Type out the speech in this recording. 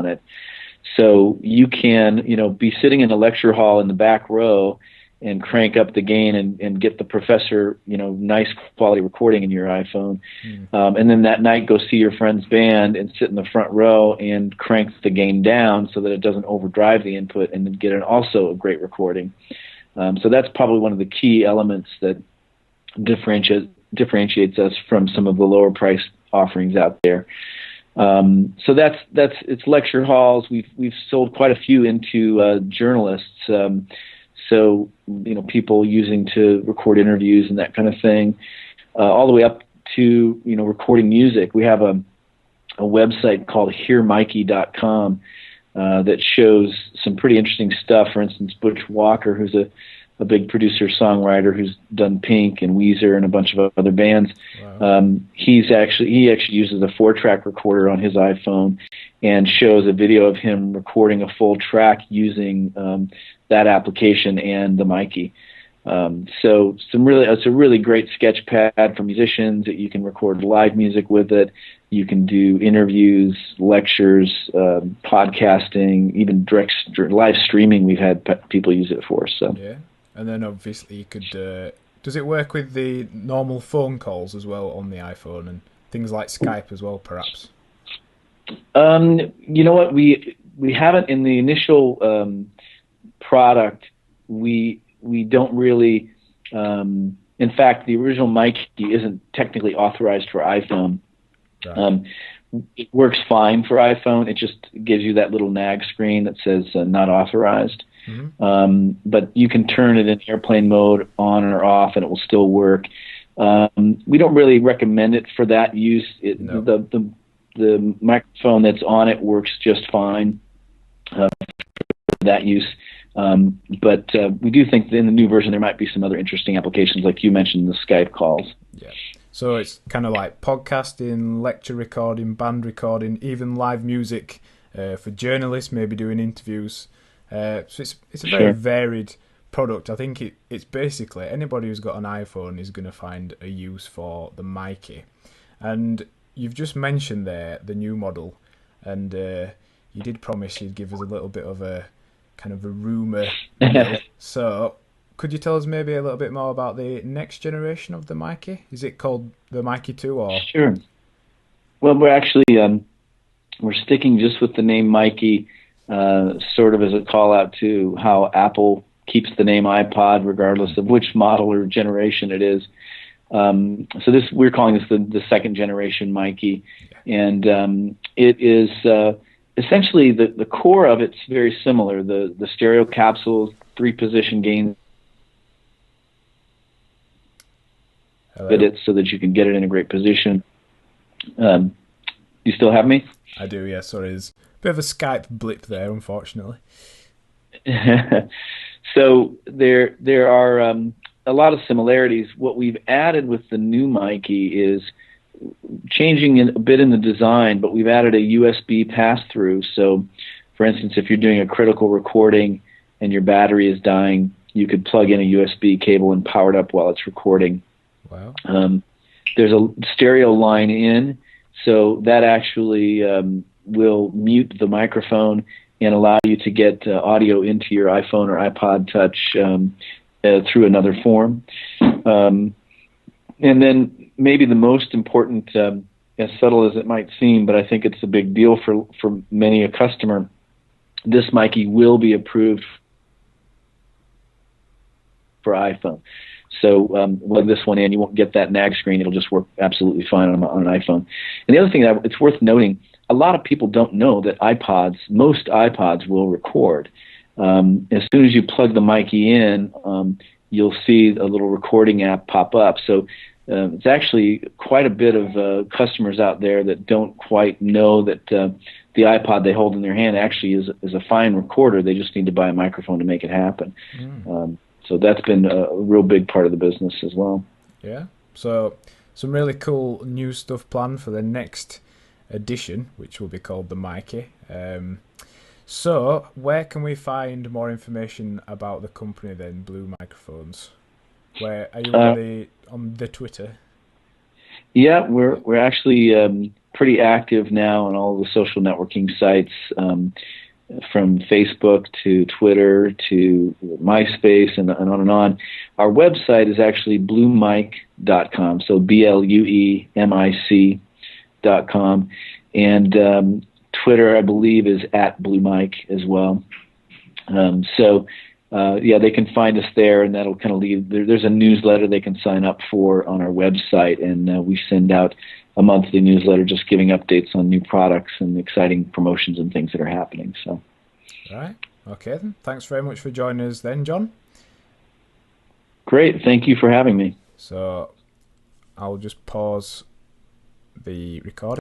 on it. So you can, be sitting in a lecture hall in the back row and crank up the gain and get the professor, nice quality recording in your iPhone. And then that night go see your friend's band and sit in the front row and crank the gain down so that it doesn't overdrive the input, and then get also a great recording. So that's probably one of the key elements that differentiates us from some of the lower price offerings out there. So it's lecture halls. We've sold quite a few into journalists. So people using to record interviews and that kind of thing, all the way up to recording music. We have a website called hearmikey.com that shows some pretty interesting stuff. For instance, Butch Walker, who's a big producer songwriter who's done Pink and Weezer and a bunch of other bands. Wow. He actually uses a 4-track recorder on his iPhone and shows a video of him recording a full track using that application and the Mikey. So it's a really great sketch pad for musicians that you can record live music with it. You can do interviews, lectures, podcasting, even direct live streaming. We've had people use it for. So yeah. And then obviously you could, does it work with the normal phone calls as well on the iPhone and things like Skype as well, perhaps? You know what, we haven't in the initial product. We don't really, in fact, the original Mikey isn't technically authorized for iPhone. Right. It works fine for iPhone. It just gives you that little nag screen that says not authorized. Mm-hmm. But you can turn it in airplane mode on or off, and it will still work. We don't really recommend it for that use. No. The microphone that's on it works just fine for that use. But we do think that in the new version there might be some other interesting applications, like you mentioned, the Skype calls. Yeah. So it's kind of like podcasting, lecture recording, band recording, even live music for journalists, maybe doing interviews. So it's a very varied product. I think it's basically anybody who's got an iPhone is going to find a use for the Mikey. And you've just mentioned there the new model, and you did promise you'd give us a little bit of a kind of a rumour. So could you tell us maybe a little bit more about the next generation of the Mikey? Is it called the Mikey 2 or? Sure. Well, we're actually we're sticking just with the name Mikey, sort of as a call out to how Apple keeps the name iPod regardless of which model or generation it is. So we're calling this the second generation Mikey, and it is essentially the core of it's very similar. The stereo capsules, 3-position gain. Fit it so that you can get it in a great position. You still have me? I do, yeah. Sorry, there's a bit of a Skype blip there, unfortunately. So there are a lot of similarities. What we've added with the new Mikey is changing a bit in the design, but we've added a USB pass-through. So, for instance, if you're doing a critical recording and your battery is dying, you could plug in a USB cable and power it up while it's recording. Wow. There's a stereo line in, so that actually will mute the microphone and allow you to get audio into your iPhone or iPod Touch through another form. And then maybe the most important, as subtle as it might seem, but I think it's a big deal for many a customer, this Mikey will be approved for iPhone. So plug this one in, you won't get that nag screen. It'll just work absolutely fine on an iPhone. And the other thing that it's worth noting, a lot of people don't know that most iPods will record. As soon as you plug the Mikey in, you'll see a little recording app pop up. So it's actually quite a bit of customers out there that don't quite know that the iPod they hold in their hand actually is a fine recorder. They just need to buy a microphone to make it happen. So that's been a real big part of the business as well. Yeah. So some really cool new stuff planned for the next edition, which will be called the Mikey. So where can we find more information about the company then, Blue Microphones? Where are you on the Twitter? Yeah, we're actually pretty active now on all the social networking sites, from Facebook to Twitter to MySpace and on and on. Our website is actually bluemic.com, so BLUEMIC.com, and Twitter, I believe, is at bluemic as well. Yeah, they can find us there, and that'll kind of lead. There's a newsletter they can sign up for on our website, and we send out a monthly newsletter just giving updates on new products and exciting promotions and things that are happening. So, right, okay then. Thanks very much for joining us, then, John. Great, thank you for having me. So, I'll just pause the recording.